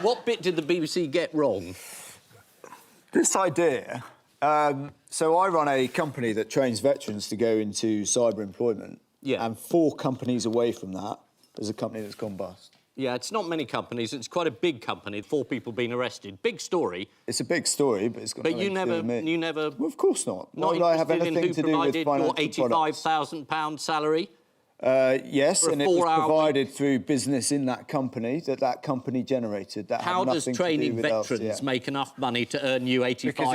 What bit did the BBC get wrong? This idea... so I run a company that trains veterans to go into cyber employment. Yeah. And 4 companies away from that, there's a company that's gone bust. Yeah, it's not many companies. It's quite a big company. 4 people being arrested. Big story. It's a big story, but it's got But nothing to do with me. you never... Well, of course not. Why Not would I have interested in anything who to do with provided your financial products? £85,000 salary? Yes, For a and it was 4-hour provided through business in that company that company generated. That How had does nothing training to do with veterans LCF. make enough money to earn you 85 Because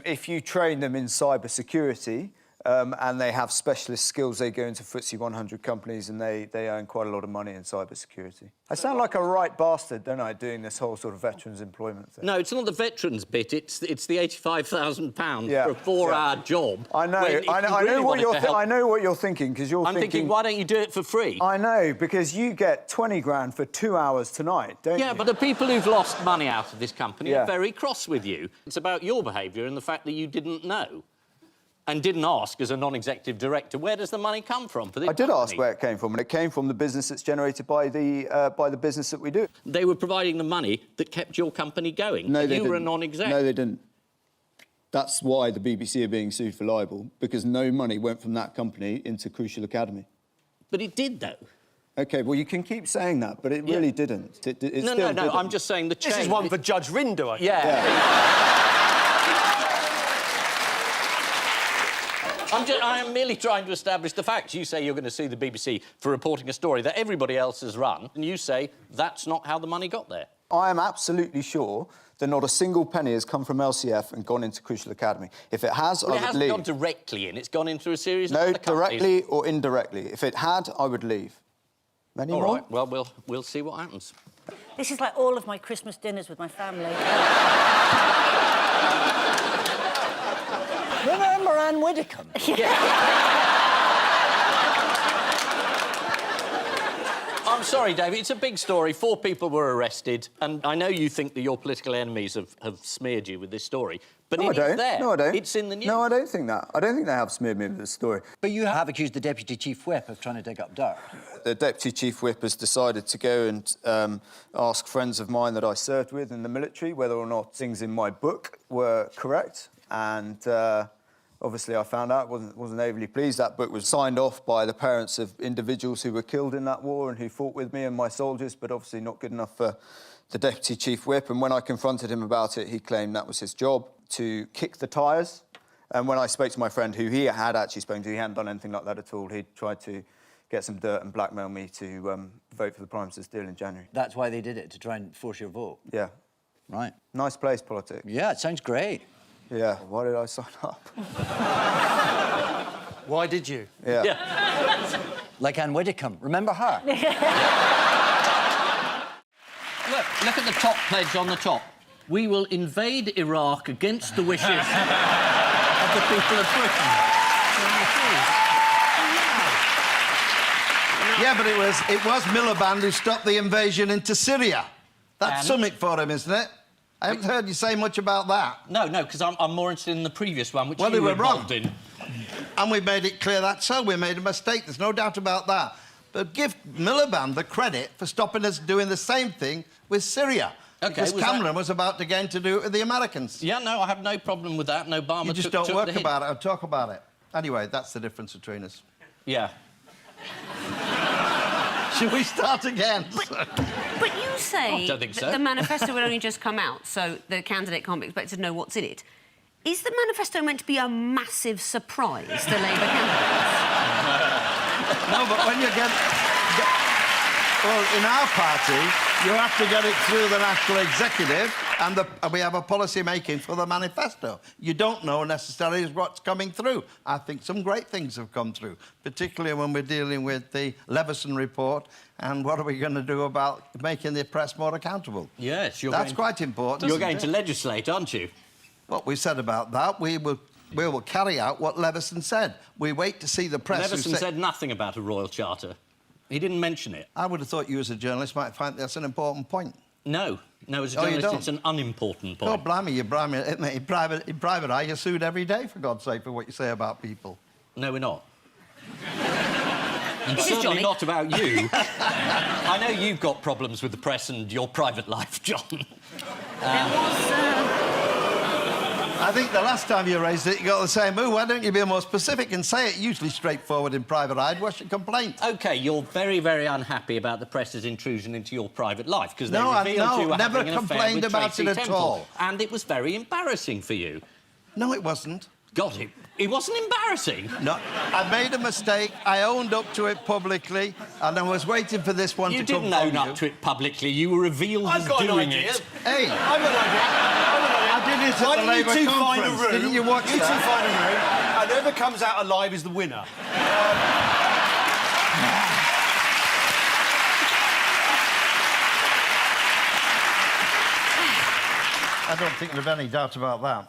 if you train them in cyber security, and they have specialist skills, they go into FTSE 100 companies and they earn quite a lot of money in cyber security. I sound like a right bastard, don't I, doing this whole sort of veterans employment thing? No, it's not the veterans bit. It's the £85,000 for a 4-hour job. I know. I know what you're thinking, because you're I'm thinking, why don't you do it for free? I know, because you get 20 grand for 2 hours tonight, don't you? Yeah, but the people who've lost money out of this company are very cross with you. It's about your behaviour and the fact that you didn't know and didn't ask as a non-executive director, where does the money come from for this I did company? ask where it came from, and it came from the business that's generated by the business that we do. They were providing the money that kept your company going. No, You were a non-exec. No, they didn't. That's why the BBC are being sued for libel, because no money went from that company into Crucial Academy. But it did, though. OK, well, you can keep saying that, but it really didn't. It No, still no, didn't. I'm just saying the chain... This is one for Judge Rinder, I think. Yeah. I am merely trying to establish the facts. You say you're going to sue the BBC for reporting a story that everybody else has run, and you say that's not how the money got there. I am absolutely sure that not a single penny has come from LCF and gone into Crucial Academy. If it has, Well, I it would hasn't leave. gone directly in. It's gone into a series of No, other companies. directly or indirectly. If it had, I would leave. Any All more? right, well, we'll see what happens. This is like all of my Christmas dinners with my family. Remember Anne Widdecombe? I'm sorry, David, it's a big story. 4 people were arrested, and I know you think that your political enemies have smeared you with this story, but No, it is there. No, I don't. It's in the news. No, I don't think that. I don't think they have smeared me with this story. But you have accused the Deputy Chief Whip of trying to dig up dirt. The Deputy Chief Whip has decided to go and ask friends of mine that I served with in the military whether or not things in my book were correct, and obviously I found out, wasn't overly pleased. That book was signed off by the parents of individuals who were killed in that war and who fought with me and my soldiers, but obviously not good enough for the Deputy Chief Whip. And when I confronted him about it, he claimed that was his job, to kick the tyres. And when I spoke to my friend, who he had actually spoken to, he hadn't done anything like that at all. He'd tried to get some dirt and blackmail me to vote for the Prime Minister's deal in January. That's why they did it, to try and force your vote. Yeah. Right. Nice place, politics. Yeah, it sounds great. Yeah. Why did I sign up? Why did you? Yeah. Like Anne Widdecombe. Remember her? Look at the top pledge on the top. We will invade Iraq against the wishes of the people of Britain. Yeah, but it was Miliband who stopped the invasion into Syria. That's something for him, isn't it? I haven't heard you say much about that. No, because I'm more interested in the previous one, which Well, you they were were wrong. involved in. And we made it clear that's so. We made a mistake. There's no doubt about that. But give Miliband the credit for stopping us doing the same thing with Syria. OK, because Cameron was about to get to do it with the Americans. Yeah, no, I have no problem with that. No, Obama You just took don't work the hint. about it or talk about it. Anyway, that's the difference between us. Yeah. Should we start again? But you say I don't think so. that the manifesto will only just come out, so the candidate can't be expected to know what's in it. Is the manifesto meant to be a massive surprise to Labour candidates? No, but when you get... Well, in our party, you have to get it through the National Executive, and we have a policy making for the manifesto. You don't know necessarily what's coming through. I think some great things have come through, particularly when we're dealing with the Leveson report and what are we going to do about making the press more accountable. Yes, That's quite important. You're going to legislate, aren't you? What we said about that, we will carry out what Leveson said. We wait to see the press... Leveson said nothing about a royal charter. He didn't mention it. I would have thought you, as a journalist, might find that's an important point. No, as a Oh, you journalist, don't? it's an unimportant point. Oh, blimey, you blimey. In private eye, you're sued every day, for God's sake, for what you say about people. No, we're not. And This is certainly Johnny. not about you. I know you've got problems with the press and your private life, John. There was... I think the last time you raised it, you got the same move. Why don't you be more specific and say it? Usually straightforward in private eye. What's your complaint? OK, you're very, very unhappy about the press's intrusion into your private life because they No, revealed you were never having an affair complained with about Tracy it at Temple. all. And it was very embarrassing for you. No, it wasn't. God, it wasn't embarrassing. No, I made a mistake. I owned up to it publicly, and I was waiting for this one You to come didn't own from up you. to it publicly. You were revealed I've as got an doing idea. it. Hey, I've got an idea. I did it Why at the don't you Labour two find a conference. room? Didn't you watch You two that? find a room, and whoever comes out alive is the winner. I don't think there's any doubt about that.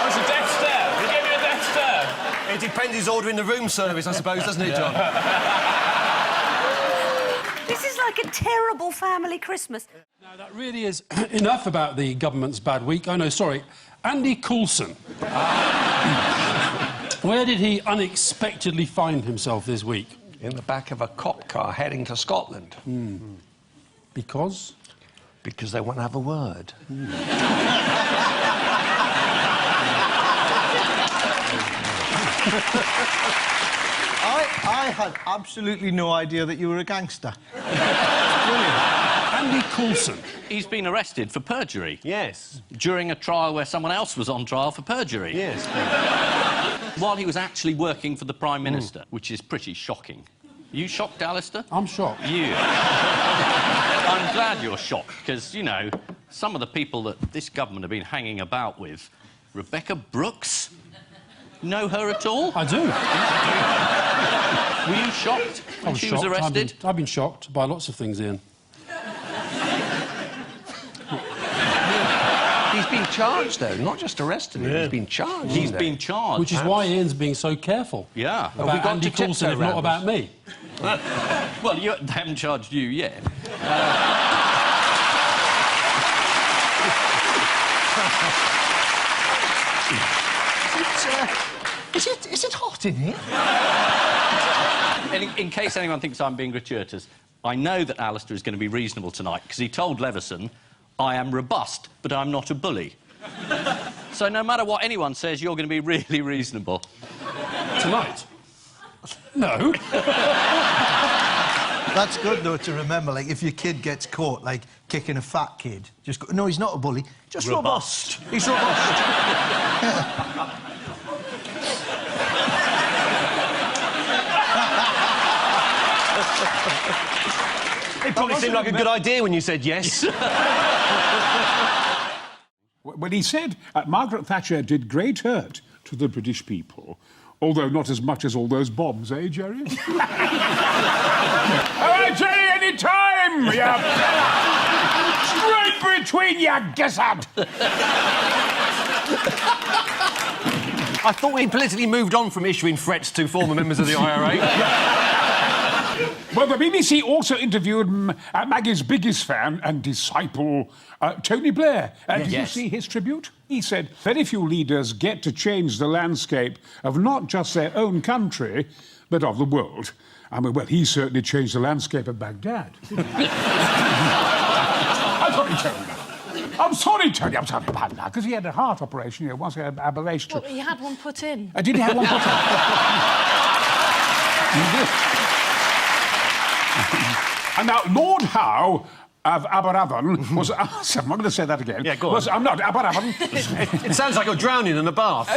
It's a death stare. He gave me a death stare. It depends who's ordering the room service, I suppose, doesn't it, John? This is like a terrible family Christmas. Now, that really is enough about the government's bad week. Oh, no, sorry. Andy Coulson. Where did he unexpectedly find himself this week? In the back of a cop car heading to Scotland. Because? Because they want to have a word. I had absolutely no idea that you were a gangster. Andy Coulson. He's been arrested for perjury. Yes. During a trial where someone else was on trial for perjury. Yes. While he was actually working for the Prime Minister, which is pretty shocking. You shocked, Alistair? I'm shocked. You. I'm glad you're shocked, because, you know, some of the people that this government have been hanging about with... Rebecca Brooks? Know her at all? I do. Were you shocked when she was shocked. arrested? I've been shocked by lots of things, Ian. He's been charged, though, not just arrested. He's been charged. He's been charged. Which is why Ian's being so careful. Yeah. About we got Andy to tiptoe Coulson, if around not about this? me. Well, they haven't charged you yet. Is it hot in here? In case anyone thinks I'm being gratuitous, I know that Alistair is going to be reasonable tonight, because he told Leveson, I am robust, but I'm not a bully. So no matter what anyone says, you're going to be really reasonable. Tonight? No. That's good, though, to remember. Like, if your kid gets caught, like, kicking a fat kid, just go, no, he's not a bully, just robust. He's robust. It probably seemed like a good idea when you said yes. When he said Margaret Thatcher did great hurt to the British people, although not as much as all those bombs, eh, Jerry? All right, Jerry, any time! Straight between your gizzard! I thought we politically moved on from issuing threats to former members of the IRA. Well, the BBC also interviewed Maggie's biggest fan and disciple, Tony Blair. Did you see his tribute? He said, very few leaders get to change the landscape of not just their own country, but of the world. I mean, well, he certainly changed the landscape of Baghdad. I'm sorry, Tony, I'm sorry about that, because he had a heart operation, you know, once he had ablation. Well, he had one put in. Did he have one put in? He did. And now, Lord Howe of Aberavon was asked... I'm not going to say that again. Yeah, go on. I'm not, Aberavon... It sounds like you're drowning in a bath.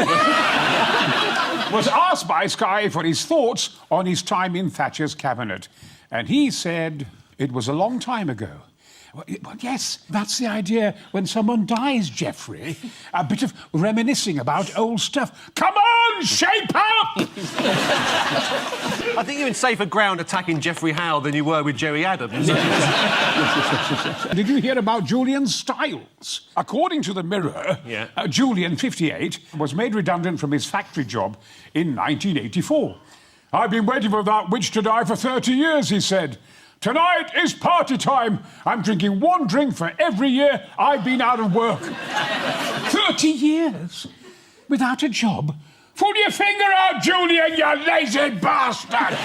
was asked by Sky for his thoughts on his time in Thatcher's cabinet. And he said it was a long time ago. Well, yes, that's the idea when someone dies, Geoffrey. A bit of reminiscing about old stuff. Come on, shape up! I think you're in safer ground attacking Geoffrey Howe than you were with Jerry Adams. Did you hear about Julian Stiles? According to the Mirror, Julian, 58, was made redundant from his factory job in 1984. I've been waiting for that witch to die for 30 years, he said. Tonight is party time. I'm drinking one drink for every year I've been out of work. 30 years? Without a job? Pull your finger out, Julian, you lazy bastard!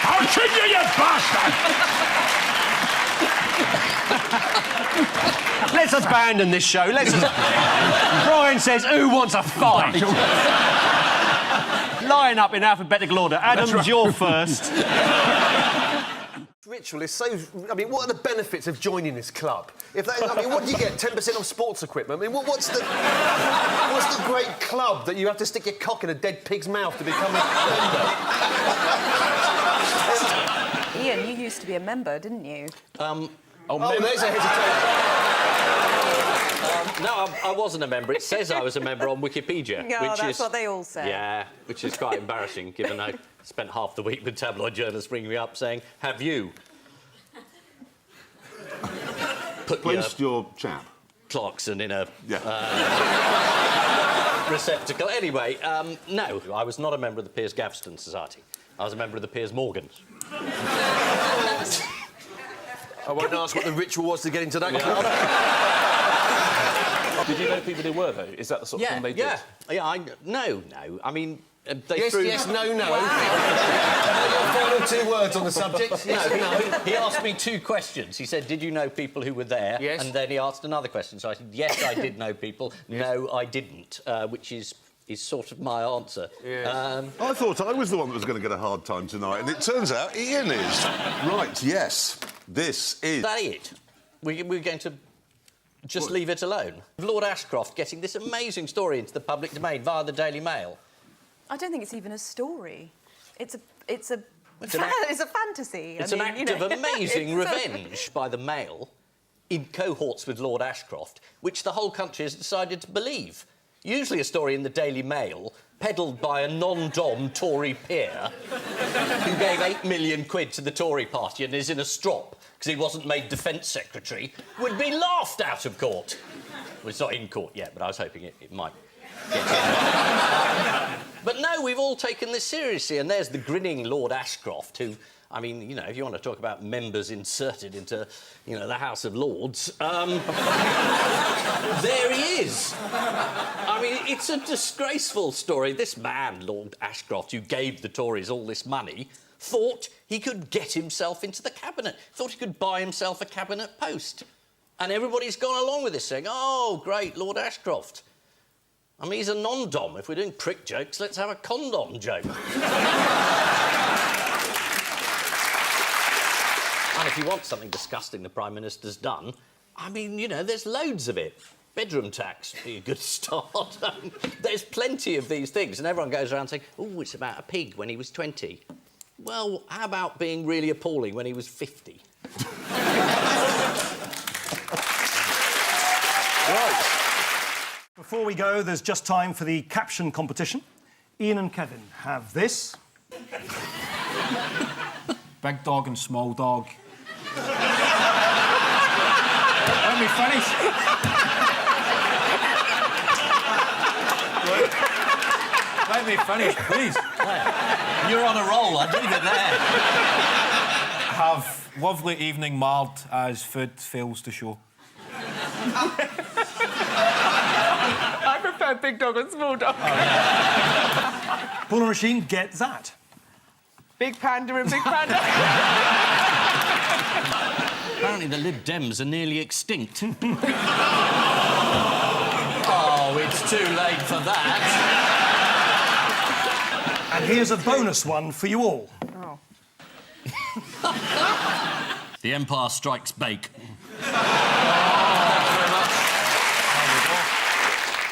I'll kill you, you bastard! Let's abandon this show. Brian says, who wants a fight? Line up in alphabetical order. Adams, you're first. Ritual is so... I mean, what are the benefits of joining this club? What do you get? 10% off sports equipment? I mean, what's the great club that you have to stick your cock in a dead pig's mouth to become a member? Ian, you used to be a member, didn't you? There's a hesitation. No, I wasn't a member. It says I was a member on Wikipedia. No, that's what they all say. Yeah, which is quite embarrassing, given I spent half the week with tabloid journalists ringing me up saying, have you? Placed your chap? Clarkson in a receptacle. Anyway, no, I was not a member of the Piers Gaveston Society. I was a member of the Piers Morgans. I won't ask what the ritual was to get into that club. Did you know people who were, though? Is that the sort of thing they did? Yeah, no. I mean, they yes, threw... yes, no. Your final 2 words on the subject. No. He asked me 2 questions. He said, did you know people who were there? Yes. And then he asked another question. So I said, yes, I did know people. Yes. No, I didn't, which is sort of my answer. Yes. I thought I was the one that was going to get a hard time tonight, and it turns out Ian is. Right, yes. This is... Is that it? We're going to just leave it alone? Lord Ashcroft getting this amazing story into the public domain via the Daily Mail. I don't think it's even a story. It's a fantasy. It's an act of amazing revenge by the Mail in cohorts with Lord Ashcroft, which the whole country has decided to believe. Usually a story in the Daily Mail, peddled by a non-dom Tory peer who gave 8 million quid to the Tory party and is in a strop because he wasn't made Defence Secretary, would be laughed out of court. Well, it's not in court yet, but I was hoping it might get in. But no, we've all taken this seriously, and there's the grinning Lord Ashcroft, who... I mean, you know, if you want to talk about members inserted into, you know, the House of Lords, there he is. I mean, it's a disgraceful story. This man, Lord Ashcroft, who gave the Tories all this money, thought he could get himself into the cabinet, thought he could buy himself a cabinet post. And everybody's gone along with this, saying, oh, great, Lord Ashcroft. I mean, he's a non-dom. If we're doing prick jokes, let's have a condom joke. And if you want something disgusting the Prime Minister's done, I mean, you know, there's loads of it. Bedroom tax would be a good start. There's plenty of these things, and everyone goes around saying, oh, it's about a pig when he was 20. Well, how about being really appalling when he was 50? Right. Before we go, there's just time for the caption competition. Ian and Kevin have this. Big dog and small dog. Let me finish. Let me finish, please. You're on a roll, I'd leave it there. Have lovely evening marred as food fails to show. I prefer big dog and small dog. Paula Machine, get that. Big panda and big panda. Apparently the Lib Dems are nearly extinct. Oh, it's too late for that. And here's a bonus one for you all. Oh. The Empire Strikes Bake.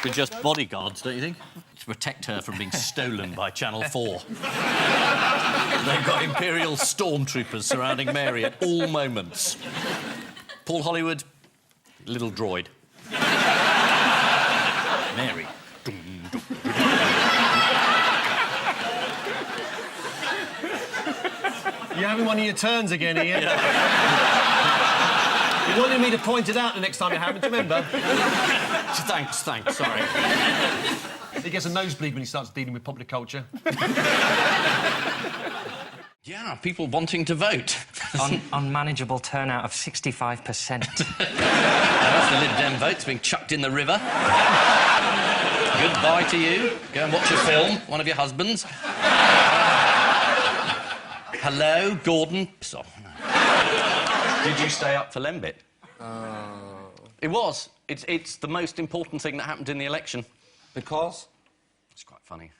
We're just bodyguards, don't you think? To protect her from being stolen by Channel 4. They've got Imperial stormtroopers surrounding Mary at all moments. Paul Hollywood, little droid. Mary. You're having one of your turns again, Ian. Yeah. You wanted me to point it out the next time it happened, remember? Thanks, sorry. He gets a nosebleed when he starts dealing with popular culture. Yeah, people wanting to vote. Unmanageable turnout of 65%. That's the Lib Dem votes being chucked in the river. Goodbye to you. Go and watch a film, one of your husbands. Hello, Gordon. Piss off. Did you stay up for Lembit? It was. It's the most important thing that happened in the election. Because? It's quite funny.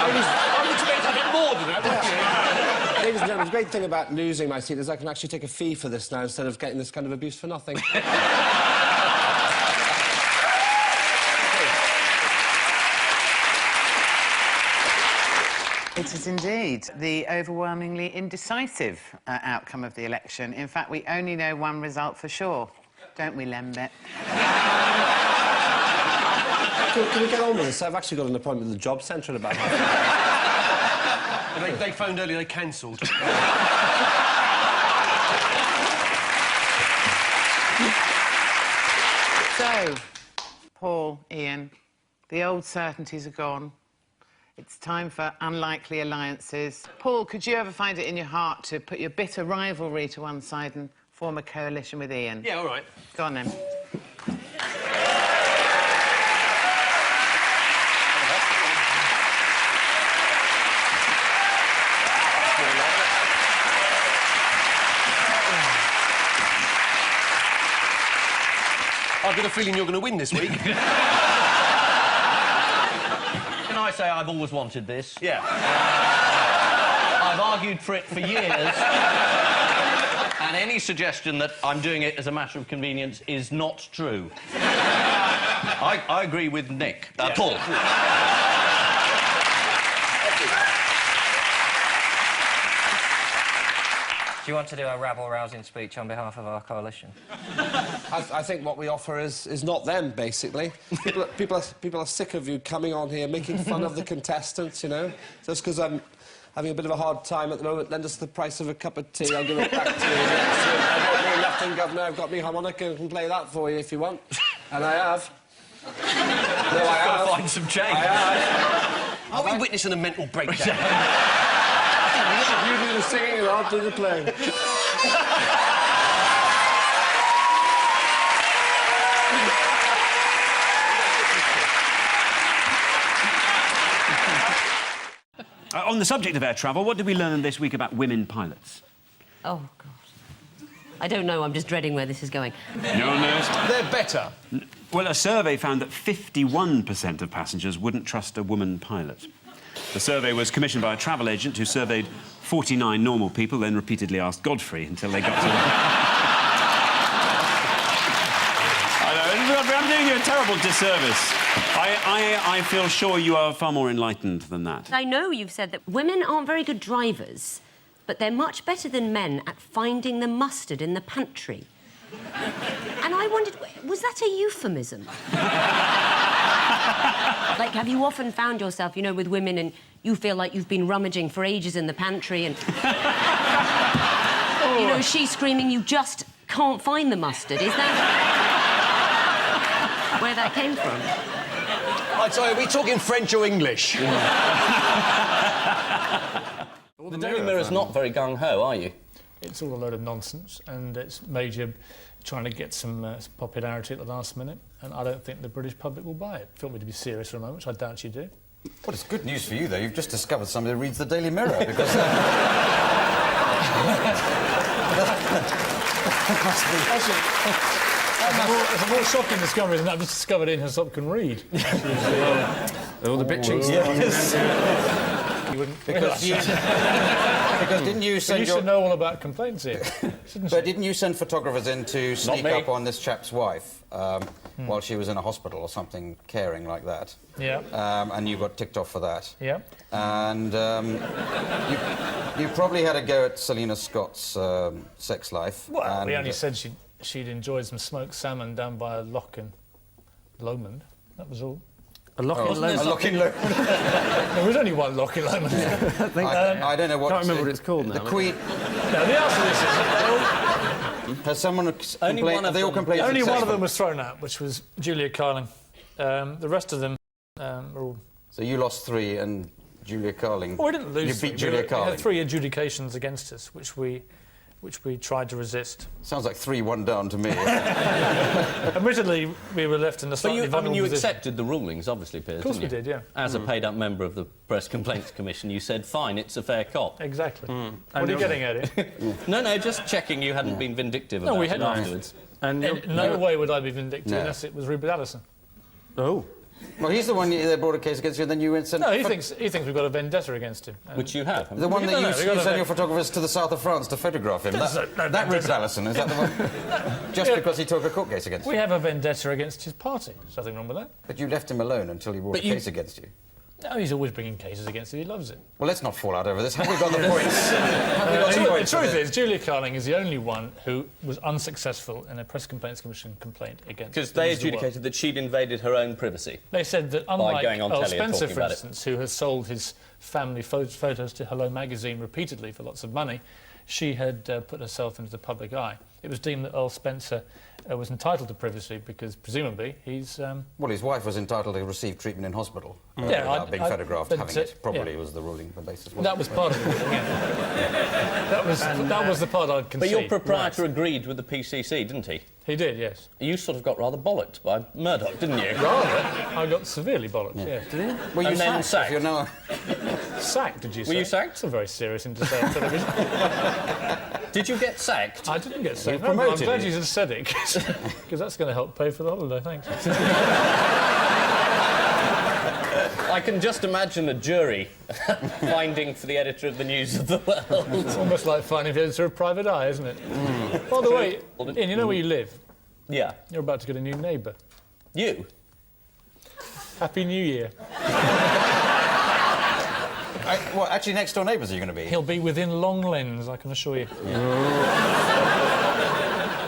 I was expecting a bit more than that, wasn't you? Ladies and gentlemen, the great thing about losing my seat is I can actually take a fee for this now instead of getting this kind of abuse for nothing. It is indeed the overwhelmingly indecisive outcome of the election. In fact, we only know one result for sure, don't we, Lembit? Can we get on with this? I've actually got an appointment with the job centre in about half an hour. They phoned earlier, they cancelled. So, Paul, Ian, the old certainties are gone. It's time for unlikely alliances. Paul, could you ever find it in your heart to put your bitter rivalry to one side and form a coalition with Ian? Yeah, all right. Go on, then. I've got a feeling you're going to win this week. Can I say I've always wanted this? Yeah. I've argued for it for years. And any suggestion that I'm doing it as a matter of convenience is not true. I agree with Nick. Paul. Do you want to do a rabble-rousing speech on behalf of our coalition? I think what we offer is not them, basically. People are sick of you coming on here, making fun of the contestants, you know? Just because I'm having a bit of a hard time at the moment, lend us the price of a cup of tea, I'll give it back to you. I've got me Latin governor, I've got me harmonica, I can play that for you if you want. And I have. No, I have. Got to find some change. I have. Are we witnessing a mental breakdown? You do the singing and I'll do the playing. On the subject of air travel, what did we learn this week about women pilots? Oh, God. I don't know, I'm just dreading where this is going. No nerves. They're better. Well, a survey found that 51% of passengers wouldn't trust a woman pilot. The survey was commissioned by a travel agent who surveyed 49 normal people, then repeatedly asked Godfrey until they got to... I know, I'm doing you a terrible disservice. I feel sure you are far more enlightened than that. I know you've said that women aren't very good drivers, but they're much better than men at finding the mustard in the pantry. And I wondered, was that a euphemism? Like, have you often found yourself, you know, with women and you feel like you've been rummaging for ages in the pantry and... You know, she's screaming, you just can't find the mustard. Is that... where that came from? I'm sorry, are we talking French or English? The Daily Mirror's not very gung-ho, are you? It's all a load of nonsense, and it's major trying to get some popularity at the last minute, and I don't think the British public will buy it. If you want me to be serious for a moment, which I doubt you do. Well, it's good news for you, though. You've just discovered somebody who reads the Daily Mirror, because... It's a more shocking discovery than I've just discovered Ian Hislop can read. All the bitching Yes. You wouldn't because didn't you send you should know all about complaints here. But didn't you send photographers in to sneak up on this chap's wife while she was in a hospital or something, caring like that? Yeah. And you got ticked off for that. Yeah. And you probably had a go at Selina Scott's sex life. Well, we only said she'd enjoyed some smoked salmon down by a loch in Lomond. That was all. A loch in Lomond? A loch in Lomond. There was only one loch in Lomond. I don't know what... can't remember what it's called now. The Queen... No, the answer to this is... Has someone complained... Have they all complained Only successful? one of them was thrown out, which was Julia Carling. The rest of them are all... So you lost 3 and Julia Carling... Well, we didn't lose You beat Julia We Carling. had 3 adjudications against us, which we which we tried to resist. Sounds like 3-1 down to me. Admittedly, we were left in a slightly vulnerable you position. accepted the rulings, obviously, Piers, Of course didn't we you? did, yeah. As a paid-up member of the Press Complaints Commission, you said, fine, it's a fair cop. Exactly. What are you getting at it? No, just checking you hadn't been vindictive No, about we it hadn't. afterwards. And in no way would I be vindictive unless it was Rupert Allison. Oh. Well, he's the one they brought a case against you, and then you went sent... No, he thinks we've got a vendetta against him. Which you have. The one that you we got sent your photographers to the south of France to photograph him. That Rupert Allison, is that the one? Just because he took a court case against you? We have a vendetta against his party. There's nothing wrong with that. But you left him alone until he brought a case against you. No, he's always bringing cases against it. He loves it. Well, let's not fall out over this. Have we got the points? The truth is, Julia Carling is the only one who was unsuccessful in a Press Complaints Commission complaint against... Because they adjudicated that she'd invaded her own privacy. They said that unlike going on Earl telly and Spencer, talking for about instance, who has sold his family photos to Hello Magazine repeatedly for lots of money, she had put herself into the public eye. It was deemed that Earl Spencer was entitled to privacy because, presumably, he's... Well, his wife was entitled to receive treatment in hospital without being photographed but, having it. Probably was the ruling, the basis. That was part of the ruling, yeah. that was the part I'd concede. But your proprietor agreed with the PCC, didn't he? He did, yes. You sort of got rather bollocked by Murdoch, didn't you? Rather. I got severely bollocked, yeah. Did you? Were you And then sacked? sacked? Now... Sacked, did you say? Were you sacked? That's a very serious thing to say on television. Did you get sacked? I didn't get sacked. You No, I'm promoted glad you. you said it, because that's going to help pay for the holiday, thanks. I can just imagine a jury finding for the editor of the News of the World. It's almost like finding the editor of Private Eye, isn't it? By the way, Ian, you know where you live? Yeah. You're about to get a new neighbour. You? Happy New Year. Well, actually, next-door neighbours are you going to be? He'll be within long lens, I can assure you.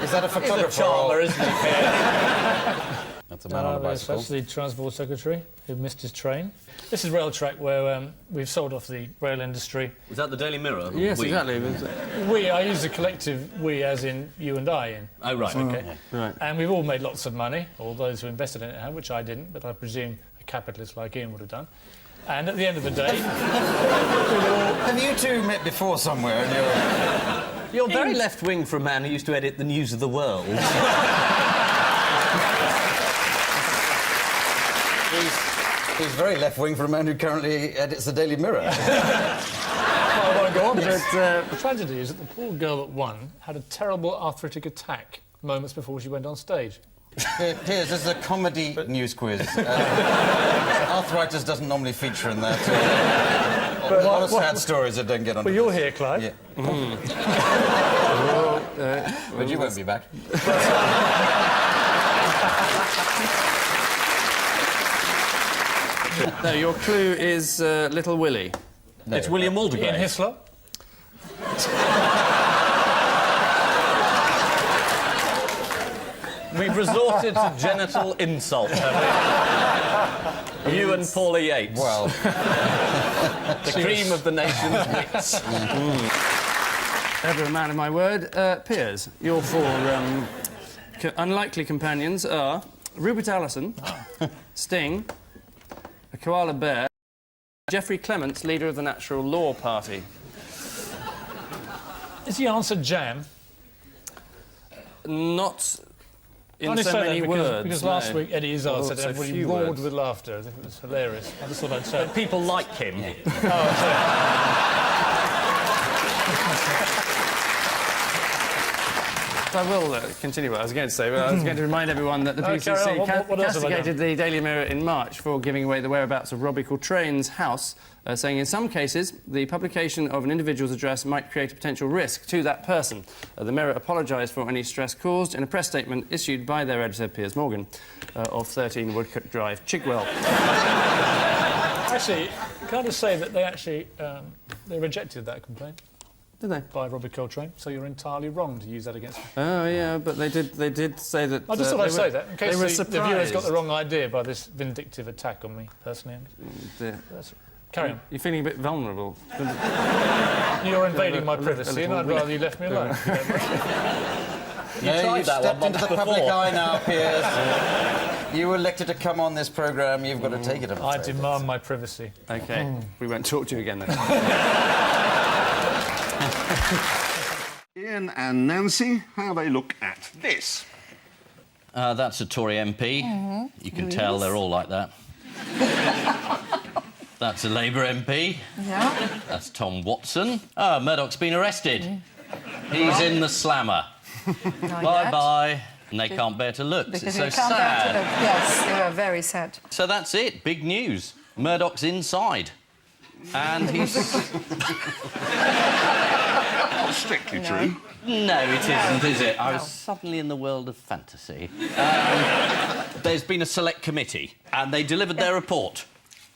Is that a photographer? He's a charmer, isn't he, That's a man on a bicycle. That's the Transport Secretary who missed his train. This is Railtrack, where we've sold off the rail industry. Is that the Daily Mirror? Yes, exactly. I use the collective we, as in you and I, Ian. Oh, right. Okay. Right. And we've all made lots of money, all those who invested in it have, which I didn't, but I presume a capitalist like Ian would have done. And at the end of the day... Have you two met before somewhere? And You're very left-wing for a man who used to edit the News of the World. He's very left-wing for a man who currently edits the Daily Mirror. I won't go on, but the tragedy is that the poor girl that won had a terrible arthritic attack moments before she went on stage. Piers, this is a comedy news quiz. Arthritis doesn't normally feature in that. A lot of sad stories that don't get on. Well, you're here, Clive. Yeah. But you won't be back. No, your clue is Little Willie. No. It's William Waldegrave. Ian Hislop. We've resorted to genital insult, haven't we? You and Paula Yates. Well... the cream of the nation's wits. Ever a man of my word. Piers, your four unlikely companions are Rupert Allison, Sting, a koala bear, Geoffrey Clements, leader of the Natural Law Party. Is the answer jam? Not in Only so say many that words. because last week Eddie Izzard said so everybody few roared words. with laughter. It was hilarious. I just thought I'd say it. People like him. I will continue what I was going to say, but I was going to remind everyone that the PCC what else have I castigated the Daily Mirror in March for giving away the whereabouts of Robbie Coltrane's house, saying in some cases the publication of an individual's address might create a potential risk to that person. The Mirror apologised for any stress caused in a press statement issued by their editor, Piers Morgan, of 13 Woodcote Drive, Chigwell. Actually, can I just say that they actually they rejected that complaint? Did they? By Robbie Coltrane, so you're entirely wrong to use that against me. Oh, yeah, but they did say that... I just thought I'd say that, in case the surprised. viewers got the wrong idea by this vindictive attack on me, personally. Carry on. You're feeling a bit vulnerable. You're invading my privacy, and I'd rather you left me alone. You tried that stepped one into the once public before. eye now, Piers. You were elected to come on this programme. You've got to take it. I demand my privacy. OK, we won't talk to you again then. Ian Ian and Nancy, how they look at this. That's a Tory MP. You can tell they're all like that. That's a Labour MP. Yeah. That's Tom Watson. Ah, Murdoch's been arrested. He's in the slammer. Bye-bye. And they can't bear to look. Because It's so you can't bear to sad. look. Yes, they are very sad. So that's it. Big news. Murdoch's inside. And he's... Not strictly true. No, it isn't, is it? I was suddenly in the world of fantasy. There's been a select committee, and they delivered their report.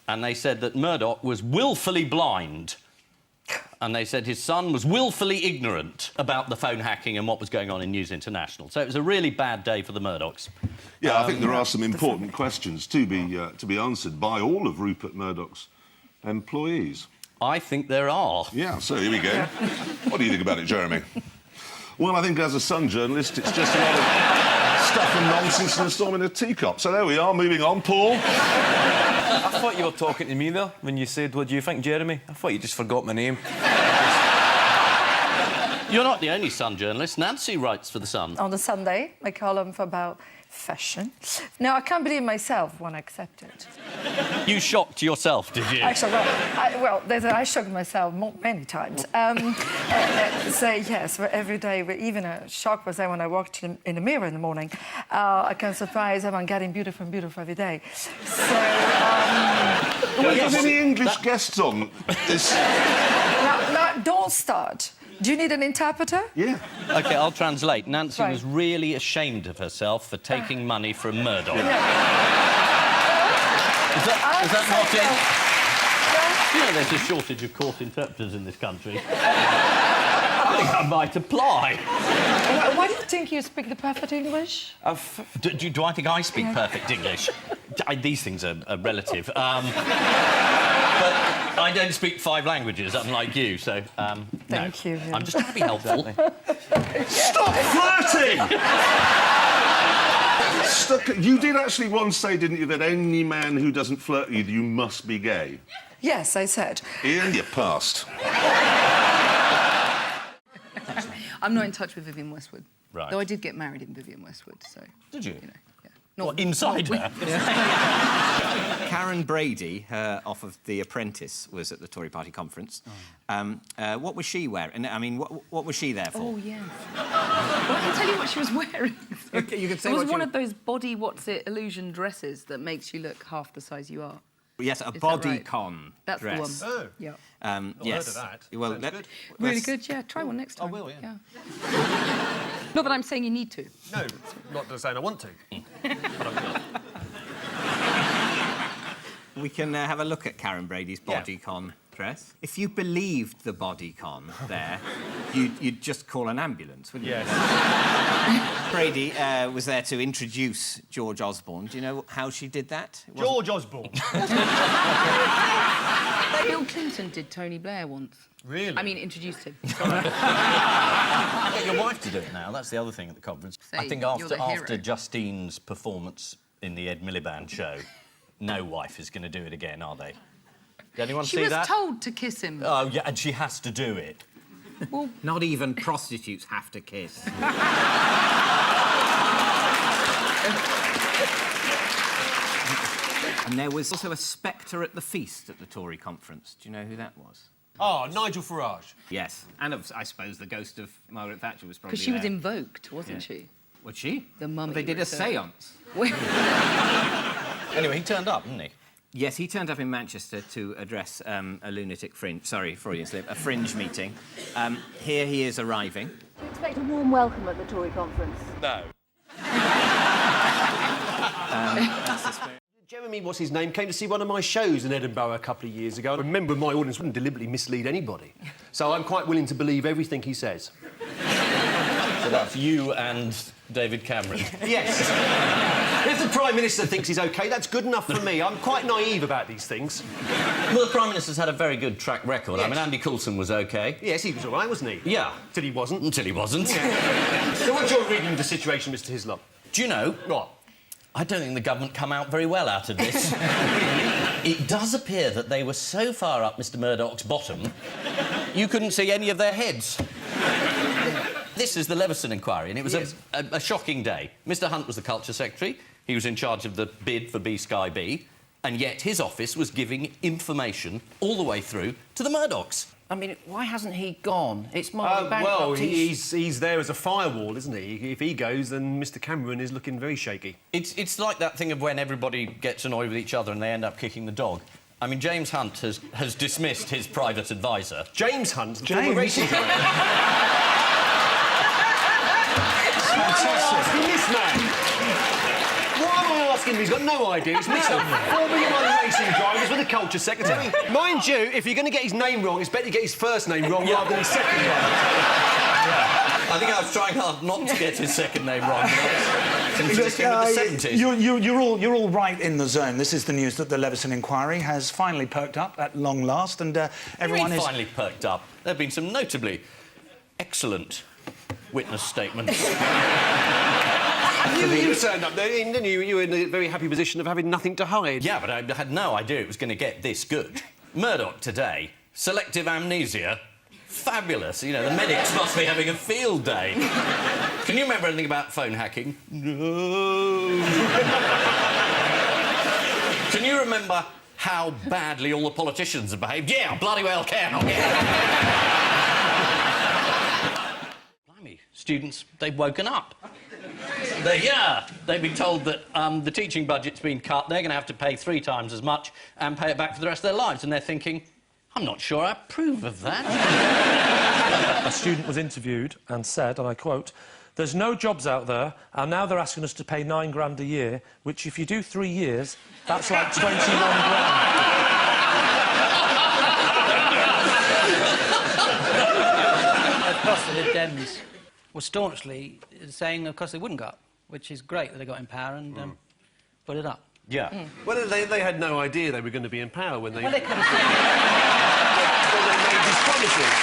And they said that Murdoch was willfully blind. And they said his son was willfully ignorant about the phone hacking and what was going on in News International. So it was a really bad day for the Murdochs. Yeah, I think there are some important questions to be answered by all of Rupert Murdoch's employees. I think there are. Yeah, so here we go. What do you think about it, Jeremy? Well, I think as a Sun journalist, it's just a lot of stuff and nonsense and a storm in a teacup. So there we are, moving on. Paul? I thought you were talking to me there when you said, what do you think, Jeremy? I thought you just forgot my name. You're not the only Sun journalist. Nancy writes for The Sun. On the Sunday, a column about fashion. Now, I can't believe myself when I accepted. You shocked yourself, did you? Actually, I shocked myself many times. So, yes, every day, even a shock was there when I walked in the mirror in the morning. I can surprise I'm getting beautiful and beautiful every day. So, Do we have any English guests on this? Now, don't start. Do you need an interpreter? Yeah. OK, I'll translate. Nancy Right. was really ashamed of herself for taking money from Murdoch. Yeah. Is that not it? You know, there's a shortage of court interpreters in this country. I think I might apply. Why do you think you speak the perfect English? Do I think I speak perfect English? These things are relative. But I don't speak 5 languages, unlike you, so, Thank you. I'm just trying to be helpful. Stop flirting! You did actually once say, didn't you, that any man who doesn't flirt with you must be gay? Yes, I said. Ian, you passed. I'm not in touch with Vivienne Westwood. Right. Though I did get married in Vivienne Westwood, so... Did you? You know, yeah. What, inside her? Karen Brady, off of The Apprentice, was at the Tory party conference. What was she wearing? I mean, what was she there for? Oh, yes. Well, I can tell you what she was wearing. Okay, you can say it was what one you... of those body illusion dresses that makes you look half the size you are. Yes, a Is that right? bodycon That's dress. the one. Oh. Yeah. Yes. heard of that. Well, Sounds good. Really good, yeah. Try one next time. I will, yeah. Not that I'm saying you need to. No, not saying I want to. We can have a look at Karen Brady's bodycon dress. If you believed the bodycon there, you'd just call an ambulance, wouldn't you? Yes. Brady was there to introduce George Osborne. Do you know how she did that? George Osborne. Bill Clinton did Tony Blair once. Really? I mean, introduced him. Get your wife to do it now. That's the other thing at the conference. Say, I think you're the after hero. Justine's performance in the Ed Miliband show, no wife is going to do it again, are they? Did anyone She see was that? told to kiss him. Oh, yeah, and she has to do it. Well, Not even prostitutes have to kiss. And there was also a spectre at the feast at the Tory conference. Do you know who that was? Oh, Nigel Farage. Yes, and I suppose the ghost of Margaret Thatcher was probably because she was there. invoked, wasn't she? Was she? The mummy. They did a return. séance. Anyway, he turned up, didn't he? Yes, he turned up in Manchester to address a lunatic fringe... Sorry, Freudian slip. A fringe meeting. Here he is arriving. Do you expect a warm welcome at the Tory conference? No. That's the spirit. Jeremy, what's his name, came to see one of my shows in Edinburgh a couple of years ago. I remember my audience wouldn't deliberately mislead anybody. So I'm quite willing to believe everything he says. So that's you and David Cameron. Yes. If the Prime Minister thinks he's OK, that's good enough for me. I'm quite naive about these things. Well, the Prime Minister's had a very good track record. Yes. I mean, Andy Coulson was OK. Yes, he was all right, wasn't he? Yeah. Till he wasn't. Until he wasn't. Yeah. So what's your reading of the situation, Mr Hislop? Do you know... What? I don't think the government come out very well out of this. It does appear that they were so far up Mr Murdoch's bottom, you couldn't see any of their heads. This is the Leveson inquiry, and it was a shocking day. Mr Hunt was the Culture Secretary. He was in charge of the bid for B-Sky B, and yet his office was giving information all the way through to the Murdochs. I mean, why hasn't he gone? It's more well, he's there as a firewall, isn't he? If he goes, then Mr Cameron is looking very shaky. It's like that thing of when everybody gets annoyed with each other and they end up kicking the dog. I mean, James Hunt has dismissed his private advisor. James Hunt? James? Racing asking this man? Why am I asking him? He's got no idea. He's mixed up 4 million other racing drivers with the Culture Secretary. Mind you, if you're going to get his name wrong, it's better to get his first name wrong rather than his second name. I think I was trying hard not to get his second name wrong. Since him in the 70s. You're all right in the zone. This is the news that the Leveson inquiry has finally perked up at long last, and everyone is finally perked up. There have been some notably excellent witness statements. You turned up there, didn't you? You were in a very happy position of having nothing to hide. Yeah, but I had no idea it was going to get this good. Murdoch today, selective amnesia, fabulous. You know, the medics must be having a field day. Can you remember anything about phone hacking? No. Can you remember how badly all the politicians have behaved? Yeah, I bloody well can. Blimey, students, they've woken up. They've been told that the teaching budget's been cut, they're going to have to pay 3 times as much and pay it back for the rest of their lives, and they're thinking, I'm not sure I approve of that. A student was interviewed and said, and I quote, "There's no jobs out there, and now they're asking us to pay 9 grand a year, which if you do 3 years, that's like 21 grand. Of course, the Lib Dems were staunchly saying, of course, they wouldn't go up, which is great that they got in power and put it up. Yeah. Well, they had no idea they were going to be in power when they... Well, they could when they made these promises.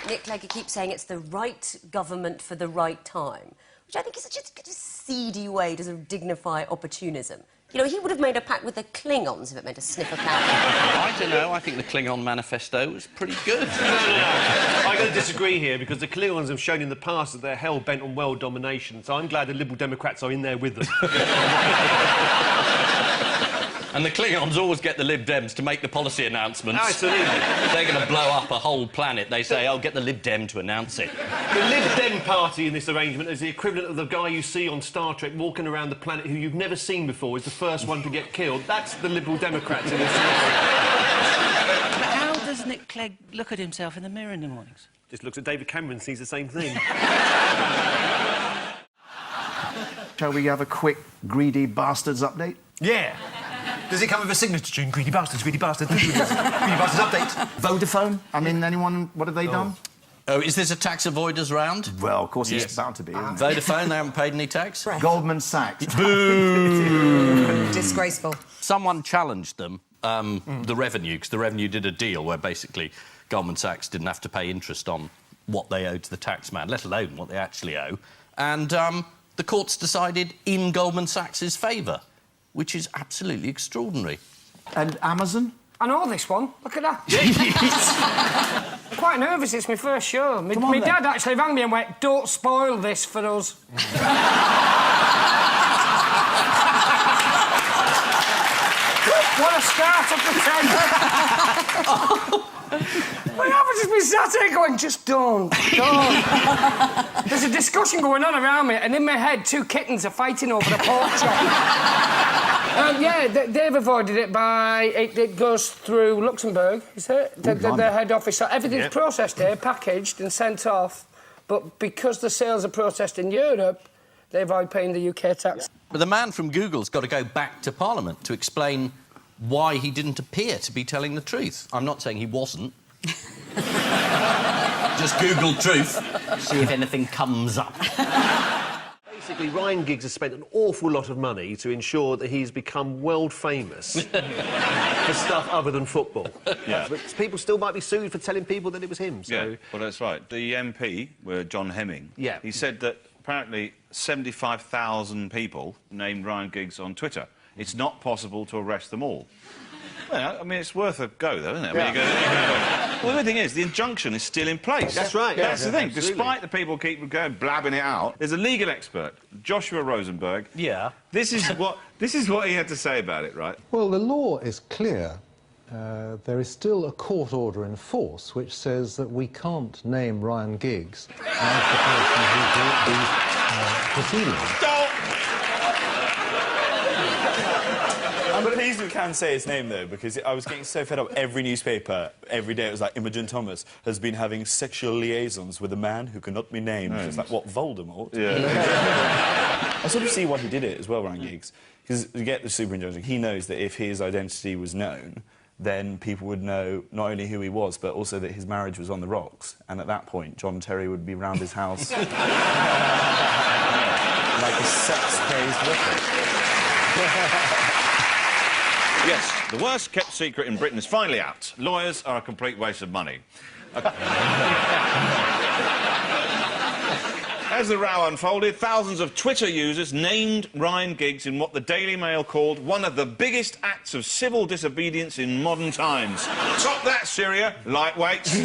Nick Clegg keeps saying it's the right government for the right time, which I think is just a seedy way to sort of dignify opportunism. You know, he would have made a pact with the Klingons if it meant a sniff of power. I don't know. I think the Klingon manifesto was pretty good. No. I'm going to disagree here because the Klingons have shown in the past that they're hell-bent on world domination, so I'm glad the Liberal Democrats are in there with them. And the Klingons always get the Lib Dems to make the policy announcements. Absolutely. They're going to blow up a whole planet. They say, oh, get the Lib Dem to announce it. The Lib Dem party in this arrangement is the equivalent of the guy you see on Star Trek walking around the planet who you've never seen before, is the first one to get killed. That's the Liberal Democrats in this arrangement. But how does Nick Clegg look at himself in the mirror in the mornings? Just looks at David Cameron and sees the same thing. Shall we have a quick Greedy Bastards update? Yeah. Does it come with a signature tune? Greedy bastards, greedy bastards, greedy bastards update. Vodafone? I mean, anyone... What have they done? Oh, is this a tax avoiders round? Well, of course it's bound to be, isn't it? Vodafone, they haven't paid any tax? Goldman Sachs. Boo! Disgraceful. Someone challenged them, the Revenue, because the Revenue did a deal where basically Goldman Sachs didn't have to pay interest on what they owed to the taxman, let alone what they actually owe. And the courts decided in Goldman Sachs' favour, which is absolutely extraordinary. And Amazon? I know this one. Look at that. I'm quite nervous. It's my first show. My dad actually rang me and went, "Don't spoil this for us." What a start up the 10. My average has been sat here going, just don't. There's a discussion going on around me, and in my head, 2 kittens are fighting over the pork chop. Yeah, they've avoided it by... It goes through Luxembourg, is it? The head office. So everything's processed here, packaged and sent off. But because the sales are processed in Europe, they avoid paying the UK tax. But the man from Google's got to go back to Parliament to explain why he didn't appear to be telling the truth. I'm not saying he wasn't. Just Google truth, see if anything comes up. Basically, Ryan Giggs has spent an awful lot of money to ensure that he's become world famous for stuff other than football. Yeah. But people still might be sued for telling people that it was him, so... Yeah, well, that's right. The MP, John Hemming, he said that apparently 75,000 people named Ryan Giggs on Twitter. It's not possible to arrest them all. Well, I mean, it's worth a go, though, isn't it? I mean, well, the thing is, the injunction is still in place. That's right. That's the thing. Absolutely. Despite the people keep going blabbing it out, there's a legal expert, Joshua Rosenberg. Yeah. This is what he had to say about it, right? Well, the law is clear. There is still a court order in force which says that we can't name Ryan Giggs as the person who brought these proceedings. Stop! I'm pleased we can say his name, though, because I was getting so fed up. Every newspaper, every day, it was like, Imogen Thomas has been having sexual liaisons with a man who cannot be named. It's like, what, Voldemort? Yeah. I sort of see why he did it as well, Ryan Giggs. Because you get the superintelligence, he knows that if his identity was known, then people would know not only who he was, but also that his marriage was on the rocks. And at that point, John Terry would be round his house like a sex-crazed whippet. Yes, the worst-kept secret in Britain is finally out. Lawyers are a complete waste of money. As the row unfolded, thousands of Twitter users named Ryan Giggs in what the Daily Mail called one of the biggest acts of civil disobedience in modern times. Stop that, Syria, lightweights.